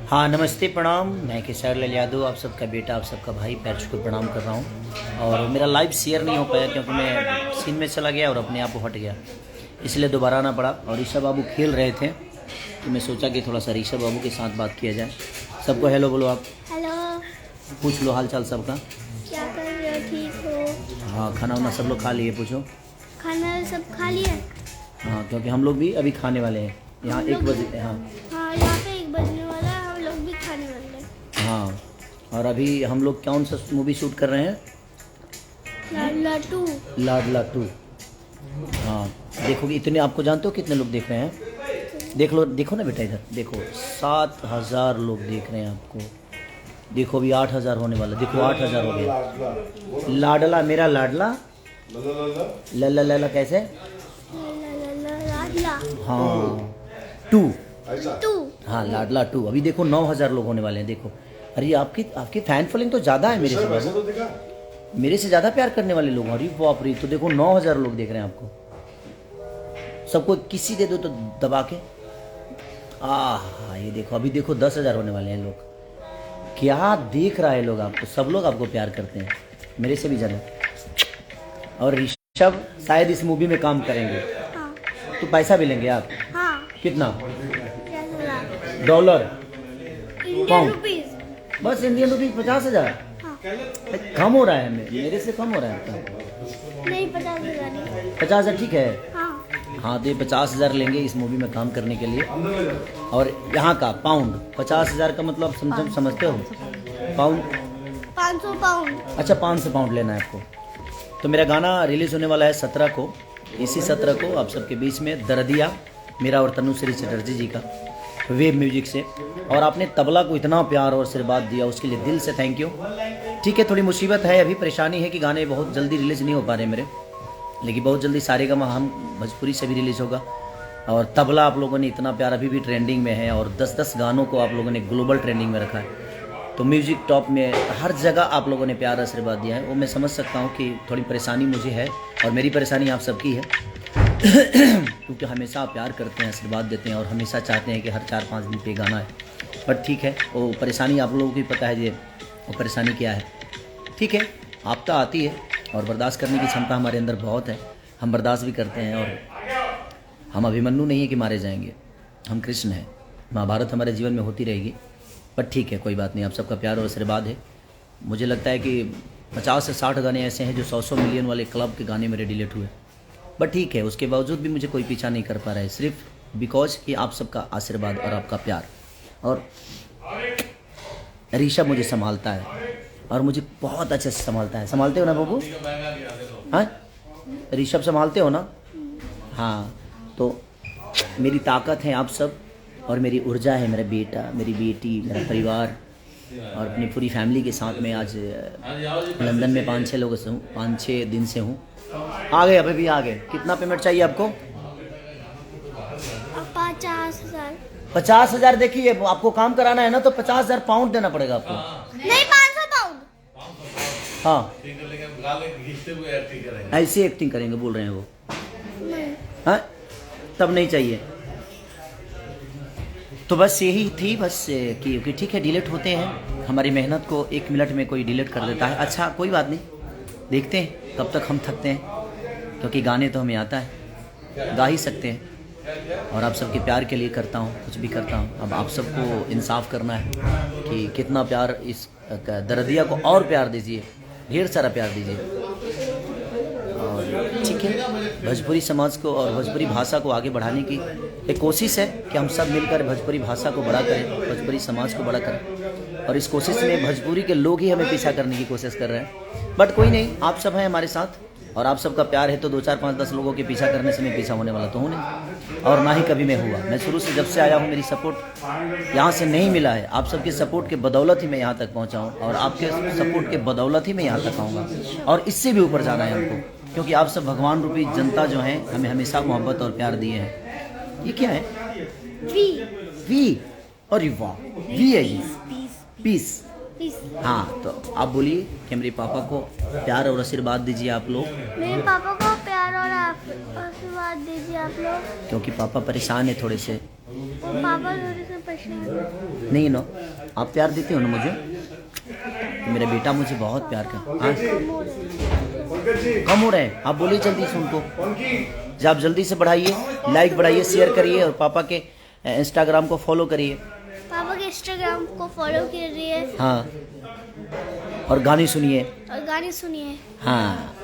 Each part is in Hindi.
हाँ नमस्ते प्रणाम। मैं केसर लाल यादव, आप सबका बेटा, आप सबका भाई, पैर छूकर प्रणाम कर रहा हूँ। और मेरा लाइव शेयर नहीं हो पाया क्योंकि मैं सीन में चला गया और अपने आप वो हट गया, इसलिए दोबारा आना पड़ा। और ऋषभ बाबू खेल रहे थे तो मैं सोचा कि थोड़ा सा ऋषभ बाबू के साथ बात किया जाए। सबको हेलो बोलो आप। हेलो। पूछ लो हाल चाल सबका। क्या कर रहे हो? ठीक हो? हाँ खाना वाना सब लोग खा लिए? पूछो। खाना सब खा लिया? हाँ क्योंकि हम लोग भी अभी खाने वाले हैं। यहाँ 1 बजे। हाँ हाँ, यहाँ पे 1 बजने वाला है, हम लोग भी खाने वाले हैं। हाँ। और अभी हम लोग कौन सा मूवी शूट कर रहे हैं? लाडला 2। लाडला 2। हाँ देखोगे, इतने आपको जानते हो कितने लोग देख रहे हैं? देख लो, देखो ना बेटा इधर देखो, 7000 लोग देख रहे हैं आपको। देखो अभी 8000 होने वाला, देखो 8000 हो गया। लाडला मेरा लाडला, लल्ला लल्ला कैसे? लाडला हाँ 2। 2। हाँ लाडला 2। अभी देखो 9000 लोग होने वाले हैं। देखो अरे आपकी फैन फॉलोइंग तो ज़्यादा है मेरे से बाबू, मेरे से ज़्यादा प्यार करने वाले लोग। अरे बाप रे, तो देखो 9000 लोग देख रहे हैं आपको। सबको किसी दे दो तो दबा के। ये देखो अभी देखो 10,000 होने वाले हैं लोग। क्या देख रहा है लोग आपको, सब लोग आपको प्यार करते हैं मेरे से भी ज़्यादा। और ऋषभ शायद इस मूवी में काम करेंगे। हाँ। तो पैसा भी लेंगे आप? हाँ। कितना? $10,000 डॉलर? Indian pound? रुपीज। बस इंडियन रुपीज 50,000? हाँ। कम हो रहा है, मेरे से कम हो रहा है आपका। नहीं, 50,000 नहीं। 50,000 ठीक है। हाँ। हाँ तो ये 50,000 लेंगे इस मूवी में काम करने के लिए। और यहाँ का पाउंड 50,000 का मतलब समझते हो? Pound 500 pound. अच्छा 500 पाउंड लेना है आपको। तो मेरा गाना रिलीज होने वाला है 17 को। इसी 17 को आप सबके बीच में दर्दिया, मेरा और तनुश्री चटर्जी जी का, वेब म्यूजिक से। और आपने तबला को इतना प्यार और आशीर्वाद दिया, उसके लिए दिल से थैंक यू। ठीक है, थोड़ी मुसीबत है, अभी परेशानी है कि गाने बहुत जल्दी रिलीज नहीं हो पा रहे मेरे, लेकिन बहुत जल्दी सारेगामा हम भोजपुरी से भी रिलीज़ होगा। और तबला आप लोगों ने इतना प्यार, अभी भी ट्रेंडिंग में है। और 10-10 गानों को आप लोगों ने ग्लोबल ट्रेंडिंग में रखा है। तो म्यूजिक टॉप में हर जगह आप लोगों ने प्यार आशीर्वाद दिया है। वो मैं समझ सकता हूँ कि थोड़ी परेशानी मुझे है, और मेरी परेशानी आप सबकी है क्योंकि हमेशा आप प्यार करते हैं, आशीर्वाद देते हैं, और हमेशा चाहते हैं कि हर 4-5 दिन पे गाना है। बट ठीक है, वो परेशानी आप लोगों को भी पता है, ये वो परेशानी क्या है। ठीक है, आपदा आती है और बर्दाश्त करने की क्षमता हमारे अंदर बहुत है, हम बर्दाश्त भी करते हैं। और हम अभिमन्यु नहीं है कि मारे जाएंगे, हम कृष्ण हैं। महाभारत हमारे जीवन में होती रहेगी। पर ठीक है, कोई बात नहीं, आप सबका प्यार और आशीर्वाद है। मुझे लगता है कि 50 से 60 गाने ऐसे हैं जो 100 मिलियन वाले क्लब के गाने मेरे डिलीट हुए। बट ठीक है, उसके बावजूद भी मुझे कोई पीछा नहीं कर पा रहा है, सिर्फ बिकॉज कि आप सबका आशीर्वाद और आपका प्यार। और ऋषभ मुझे संभालता है, और मुझे बहुत अच्छे से संभालता है। संभालते हो ना बाबू? हाँ ऋषभ संभालते हो ना? हाँ, तो मेरी ताकत है आप सब, और मेरी ऊर्जा है मेरा बेटा, मेरी बेटी, मेरा परिवार, और अपनी पूरी फैमिली के साथ में आज लंदन में 5-6 लोगों से हूँ, 5-6 दिन से हूँ। आ गए, अभी भी आ गए। कितना पेमेंट चाहिए आपको? 50,000। 50,000। देखिए आपको काम कराना है ना, तो 50,000 पाउंड देना पड़ेगा आपको। नहीं, 500 पाउंड। हाँ ऐसे एक्टिंग करेंगे बोल रहे हैं वो। हाँ तब नहीं चाहिए। तो बस यही थी, बस कि ठीक है, डिलीट होते हैं। हमारी मेहनत को 1 मिनट में कोई डिलीट कर देता है। अच्छा कोई बात नहीं, देखते हैं कब तक हम थकते हैं, क्योंकि गाने तो हमें आता है, गा ही सकते हैं। और आप सबके प्यार के लिए करता हूँ, कुछ भी करता हूँ। अब आप सबको इंसाफ करना है कि कितना प्यार, इस दर्दिया को और प्यार दीजिए, ढेर सारा प्यार दीजिए। और ठीक है, भोजपुरी समाज को और भोजपुरी भाषा को आगे बढ़ाने की एक कोशिश है कि हम सब मिलकर भोजपुरी भाषा को बड़ा करें, भोजपुरी समाज को बड़ा करें। और इस कोशिश में भोजपुरी के लोग ही हमें पीछा करने की कोशिश कर रहे हैं। बट कोई नहीं, आप सब हैं हमारे साथ, और आप सबका प्यार है तो 2-4-5-10 लोगों के पीछा करने से मैं पीछा होने वाला तो हूँ नहीं, और ना ही कभी मैं हुआ। मैं शुरू से जब से आया हूँ, मेरी सपोर्ट यहाँ से नहीं मिला है। आप सबके सपोर्ट के बदौलत ही मैं यहाँ तक पहुँचा हूँ, और आपके सपोर्ट के बदौलत ही मैं यहाँ तक आऊँगा, और इससे भी ऊपर जाना है हमको, क्योंकि आप सब भगवान रूपी जनता जो है हमें हमेशा मोहब्बत और प्यार दिए हैं। ये क्या है? वी। अरे वाह, वी है ये, पीस। हाँ तो आप बोलिए कि मेरे पापा को प्यार और आशीर्वाद दीजिए आप लोग। मेरे पापा को प्यार और आशीर्वाद दीजिए आप लोग। क्योंकि पापा परेशान है थोड़े से, वो पापा थोड़े से परेशान। नहीं नो, आप प्यार देते हो ना मुझे, तो मेरा बेटा मुझे बहुत प्यार कर। हाँ कम हो रहे हैं। कम हो रहे हैं, आप बोलिए जल्दी से उनको, जब आप जल्दी से बढ़ाइए, लाइक बढ़ाइए, शेयर करिए और पापा के इंस्टाग्राम को फॉलो करिए। पापा के इंस्टाग्राम को फॉलो कीजिए हाँ, और गाने सुनिए। और गाने सुनिए। हाँ,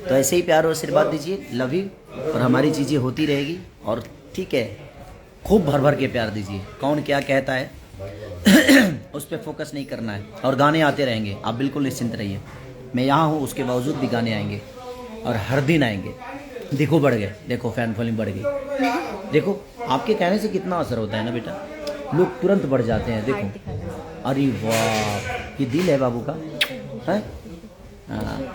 तो ऐसे ही प्यार और आशीर्वाद दीजिए। Love you. और हमारी चीज़ें होती रहेगी, और ठीक है, खूब भर भर के प्यार दीजिए। कौन क्या कहता है उस पर फोकस नहीं करना है, और गाने आते रहेंगे, आप बिल्कुल निश्चिंत रहिए। मैं यहाँ हूँ, उसके बावजूद भी गाने आएंगे, और हर दिन आएंगे। देखो बढ़ गए, देखो फैन फॉलोइंग बढ़ गई। देखो आपके कहने से कितना असर होता है ना बेटा, लोग तुरंत बढ़ जाते हैं। देखो, अरे वाह, ये दिल है बाबू का है। हाँ,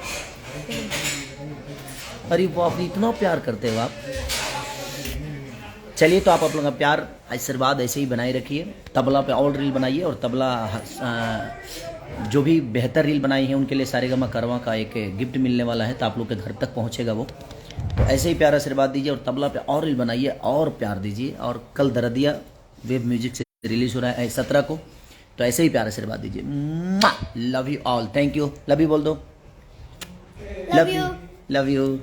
अरे बाप रे, इतना प्यार करते हो आप। चलिए, तो आप लोगों का प्यार आशीर्वाद ऐसे ही बनाए रखिए। तबला पे और रील बनाइए, और तबला जो भी बेहतर रील बनाई है उनके लिए सारेगामा कारवां का एक गिफ्ट मिलने वाला है, तो आप लोग के घर तक पहुंचेगा वो। तो ऐसे ही प्यार आशीर्वाद दीजिए, और तबला पे और रील बनाइए और प्यार दीजिए। और कल दरदिया वेब म्यूजिक से रिलीज हो रहा है 17 को, तो ऐसे ही प्यार आशीर्वाद दीजिए। Love you all, thank you. Love you बोल दो। Love you. Love you.